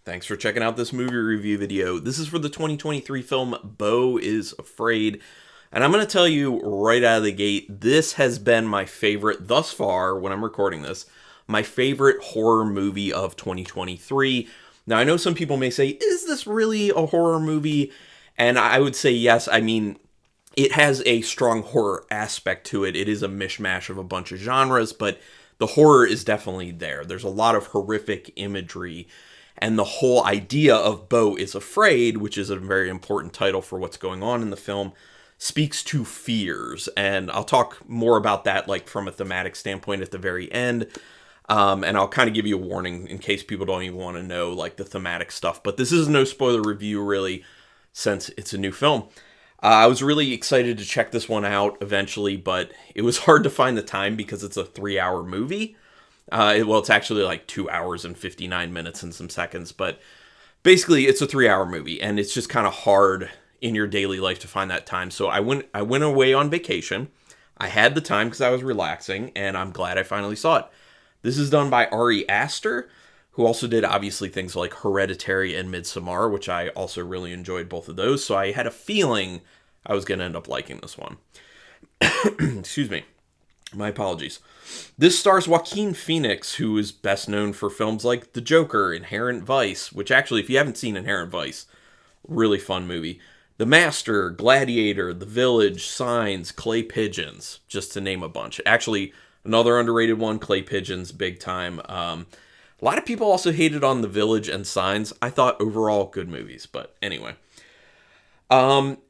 Thanks for checking out this movie review video. This is for the 2023 film Beau Is Afraid. And I'm going to tell you right out of the gate, this has been my favorite thus far when I'm recording this. My favorite horror movie of 2023. Now, I know some people may say, is this really a horror movie? And I would say yes. I mean, it has a strong horror aspect to it. It is a mishmash of a bunch of genres, but the horror is definitely there. There's a lot of horrific imagery. And the whole idea of Beau Is Afraid, which is a very important title for what's going on in the film, speaks to fears. And I'll talk more about that like from a thematic standpoint at the very end. And I'll kind of give you a warning in case people don't even want to know like the thematic stuff. But this is no spoiler review really, since it's a new film. I was really excited to check this one out eventually, but it was hard to find the time because it's a 3-hour movie. It's actually like 2 hours and 59 minutes and some seconds, but basically it's a 3-hour movie, and it's just kind of hard in your daily life to find that time. So I went away on vacation. I had the time because I was relaxing, and I'm glad I finally saw it. This is done by Ari Aster, who also did obviously things like Hereditary and Midsommar, which I also really enjoyed both of those. So I had a feeling I was going to end up liking this one. Excuse me. My apologies. This stars Joaquin Phoenix, who is best known for films like The Joker, Inherent Vice, which actually, if you haven't seen Inherent Vice, really fun movie. The Master, Gladiator, The Village, Signs, Clay Pigeons, just to name a bunch. Actually, another underrated one, Clay Pigeons, big time. A lot of people also hated on The Village and Signs. I thought overall good movies, but anyway.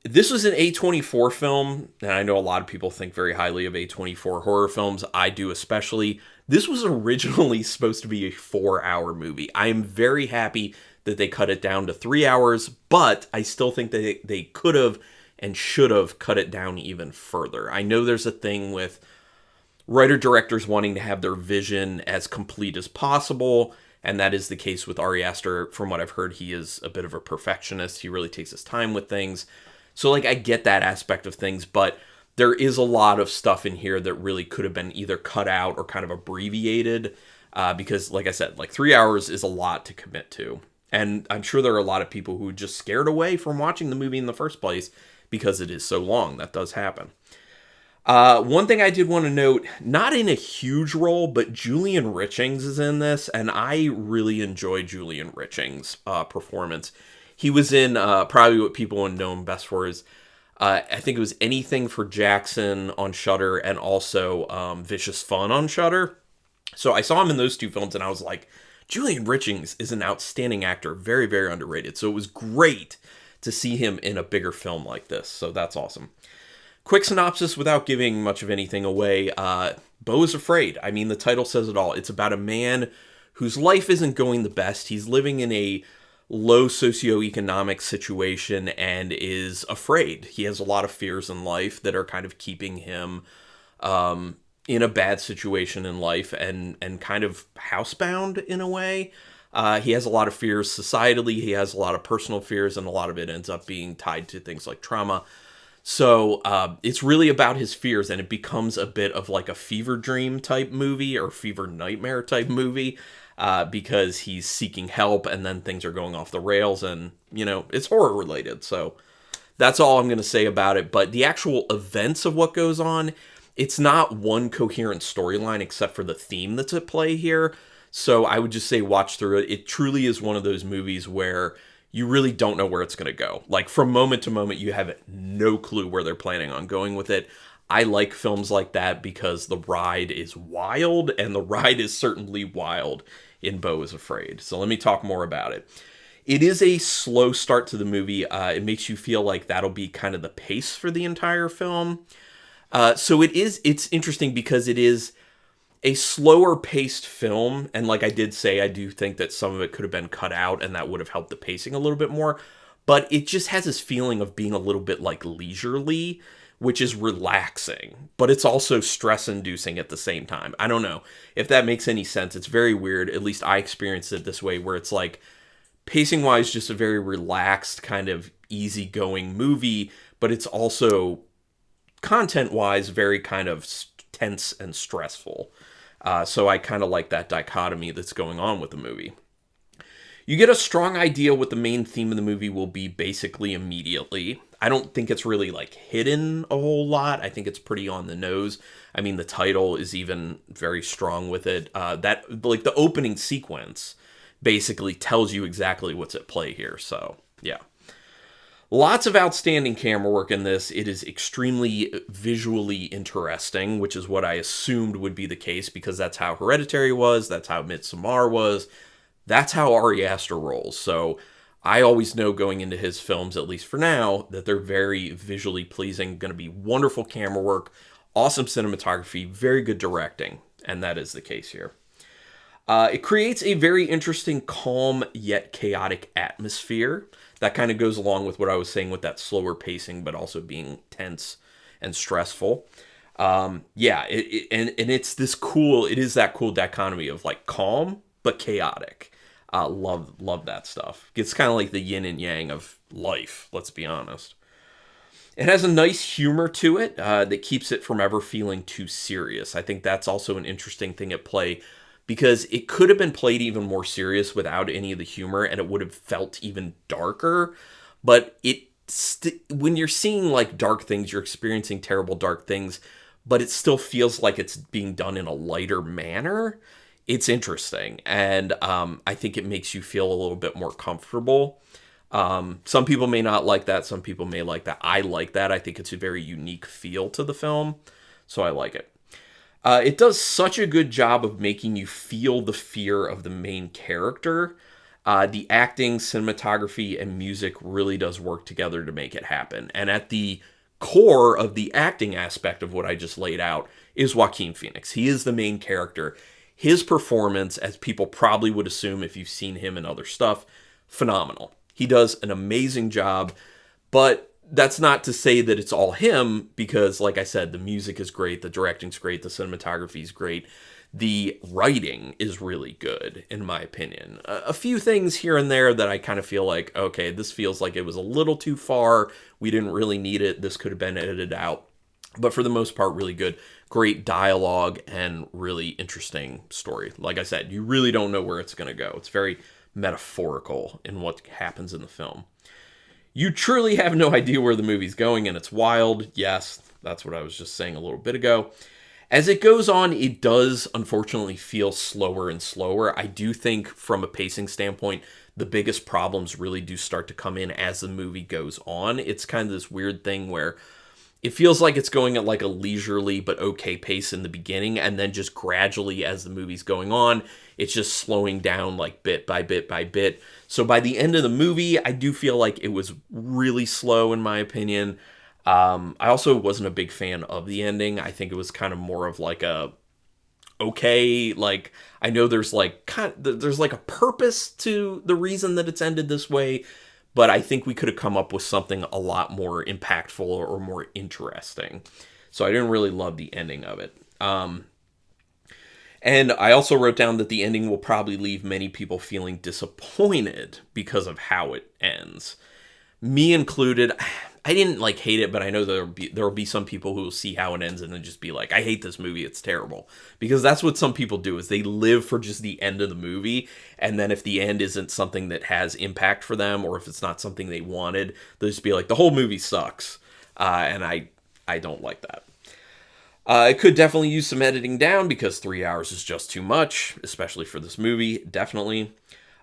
This was an A24 film, and I know a lot of people think very highly of A24 horror films. I do especially. This was originally supposed to be a 4-hour movie. I am very happy that they cut it down to 3 hours, but I still think that they could have and should have cut it down even further. I know there's a thing with writer-directors wanting to have their vision as complete as possible, and that is the case with Ari Aster. From what I've heard, he is a bit of a perfectionist. He really takes his time with things. So, I get that aspect of things, but there is a lot of stuff in here that really could have been either cut out or kind of abbreviated, because, like I said, 3 hours is a lot to commit to. And I'm sure there are a lot of people who are just scared away from watching the movie in the first place because it is so long. That does happen. One thing I did want to note, not in a huge role, but Julian Richings is in this, and I really enjoy Julian Richings' performance. He was in probably what people would know him best for is, I think it was Anything for Jackson on Shudder, and also Vicious Fun on Shudder. So I saw him in those two films, and I was like, Julian Richings is an outstanding actor, very, very underrated. So it was great to see him in a bigger film like this, so that's awesome. Quick synopsis without giving much of anything away. Beau Is Afraid. I mean, the title says it all. It's about a man whose life isn't going the best. He's living in a low socioeconomic situation and is afraid. He has a lot of fears in life that are kind of keeping him in a bad situation in life and kind of housebound in a way. He has a lot of fears societally. He has a lot of personal fears, and a lot of it ends up being tied to things like trauma. So it's really about his fears, and it becomes a bit of like a fever dream type movie or fever nightmare type movie because he's seeking help, and then things are going off the rails, and, it's horror related. So that's all I'm going to say about it. But the actual events of what goes on, it's not one coherent storyline except for the theme that's at play here. So I would just say watch through it. It truly is one of those movies where you really don't know where it's going to go. Like, from moment to moment, you have no clue where they're planning on going with it. I like films like that because the ride is wild, and the ride is certainly wild in Beau Is Afraid. So let me talk more about it. It is a slow start to the movie. It makes you feel like that'll be kind of the pace for the entire film. So it's interesting because it is a slower paced film, and like I did say, I do think that some of it could have been cut out, and that would have helped the pacing a little bit more, but it just has this feeling of being a little bit like leisurely, which is relaxing, but it's also stress-inducing at the same time. I don't know if that makes any sense. It's very weird. At least I experienced it this way, where it's like, pacing-wise, just a very relaxed, kind of easygoing movie, but it's also, content-wise, very kind of tense and stressful. So I kind of like that dichotomy that's going on with the movie. You get a strong idea what the main theme of the movie will be basically immediately. I don't think it's really like hidden a whole lot. I think it's pretty on the nose. I mean, the title is even very strong with it. That like the opening sequence basically tells you exactly what's at play here. So yeah. Lots of outstanding camera work in this. It is extremely visually interesting, which is what I assumed would be the case because that's how Hereditary was, that's how Midsommar was, that's how Ari Aster rolls. So I always know going into his films, at least for now, that they're very visually pleasing, going to be wonderful camera work, awesome cinematography, very good directing, and that is the case here. It creates a very interesting, calm yet chaotic atmosphere. That kind of goes along with what I was saying with that slower pacing, but also being tense and stressful. And it's this cool. It is that cool dichotomy of like calm but chaotic. Love that stuff. It's kind of like the yin and yang of life. Let's be honest. It has a nice humor to it that keeps it from ever feeling too serious. I think that's also an interesting thing at play, because it could have been played even more serious without any of the humor, and it would have felt even darker. But when you're seeing like dark things, you're experiencing terrible dark things, but it still feels like it's being done in a lighter manner. It's interesting, and I think it makes you feel a little bit more comfortable. Some people may not like that. Some people may like that. I like that. I think it's a very unique feel to the film, so I like it. It does such a good job of making you feel the fear of the main character. The acting, cinematography, and music really does work together to make it happen. And at the core of the acting aspect of what I just laid out is Joaquin Phoenix. He is the main character. His performance, as people probably would assume if you've seen him in other stuff, phenomenal. He does an amazing job, but that's not to say that it's all him, because like I said, the music is great, the directing's great, the cinematography is great, the writing is really good, in my opinion. A few things here and there that I kind of feel like, okay, this feels like it was a little too far, we didn't really need it, this could have been edited out. But for the most part, really good. Great dialogue and really interesting story. Like I said, you really don't know where it's going to go. It's very metaphorical in what happens in the film. You truly have no idea where the movie's going, and it's wild. Yes, that's what I was just saying a little bit ago. As it goes on, it does unfortunately feel slower and slower. I do think from a pacing standpoint, the biggest problems really do start to come in as the movie goes on. It's kind of this weird thing where it feels like it's going at like a leisurely but okay pace in the beginning, and then just gradually as the movie's going on, it's just slowing down like bit by bit by bit. So by the end of the movie, I do feel like it was really slow in my opinion. I also wasn't a big fan of the ending. I think it was kind of more of like a okay, like I know there's like there's like a purpose to the reason that it's ended this way, but I think we could have come up with something a lot more impactful or more interesting. So I didn't really love the ending of it. And I also wrote down that the ending will probably leave many people feeling disappointed because of how it ends. Me included. I didn't like hate it, but I know there will be some people who will see how it ends and then just be like, I hate this movie, it's terrible. Because that's what some people do, is they live for just the end of the movie, and then if the end isn't something that has impact for them, or if it's not something they wanted, they'll just be like, the whole movie sucks. And I don't like that. It could definitely use some editing down, because 3 hours is just too much, especially for this movie, definitely.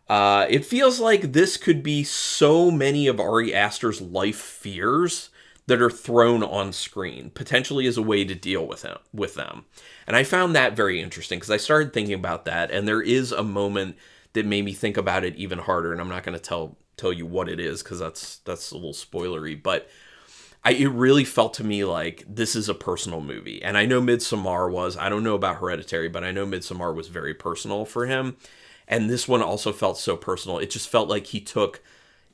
It feels like this could be so many of Ari Aster's life fears that are thrown on screen, potentially as a way to deal with them. And I found that very interesting, because I started thinking about that, and there is a moment that made me think about it even harder, and I'm not going to tell you what it is, because that's a little spoilery, but it really felt to me like this is a personal movie. And I know Midsommar was, I don't know about Hereditary, but I know Midsommar was very personal for him. And this one also felt so personal. It just felt like he took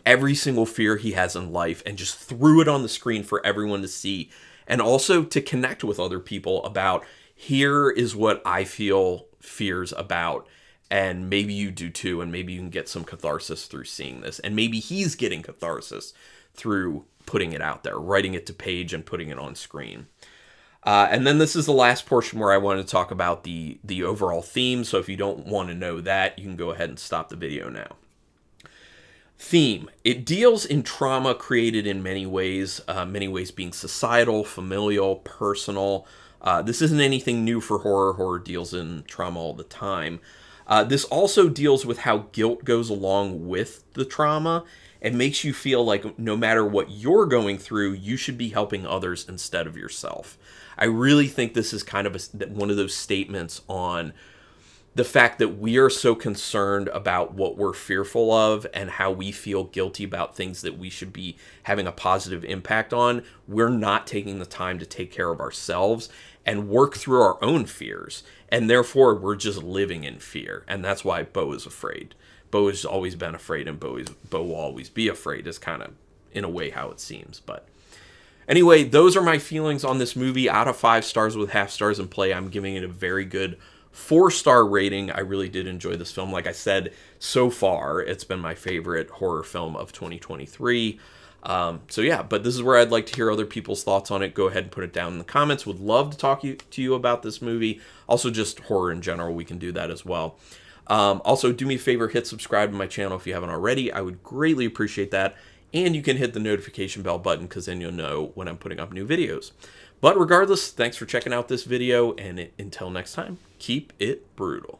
every single fear he has in life and just threw it on the screen for everyone to see. And also to connect with other people about, here is what I feel fears about. And maybe you do too. And maybe you can get some catharsis through seeing this. And maybe he's getting catharsis through putting it out there, writing it to page and putting it on screen. And then this is the last portion where I want to talk about the overall theme. So if you don't want to know that, you can go ahead and stop the video now. Theme. It deals in trauma created in many ways being societal, familial, personal. This isn't anything new for horror. Horror deals in trauma all the time. This also deals with how guilt goes along with the trauma and makes you feel like no matter what you're going through, you should be helping others instead of yourself. I really think this is kind of one of those statements on the fact that we are so concerned about what we're fearful of and how we feel guilty about things that we should be having a positive impact on. We're not taking the time to take care of ourselves and work through our own fears. And therefore, we're just living in fear. And that's why Beau is afraid. Beau has always been afraid, and Beau will always be afraid, is kind of, in a way, how it seems. But anyway, those are my feelings on this movie. Out of 5 stars with half stars in play, I'm giving it a very good 4-star rating. I really did enjoy this film. Like I said, so far, it's been my favorite horror film of 2023. So yeah, but this is where I'd like to hear other people's thoughts on it. Go ahead and put it down in the comments. Would love to talk to you about this movie. Also, just horror in general, we can do that as well. Also, do me a favor, hit subscribe to my channel if you haven't already. I would greatly appreciate that. And you can hit the notification bell button, because then you'll know when I'm putting up new videos. But regardless, thanks for checking out this video, and until next time, keep it brutal.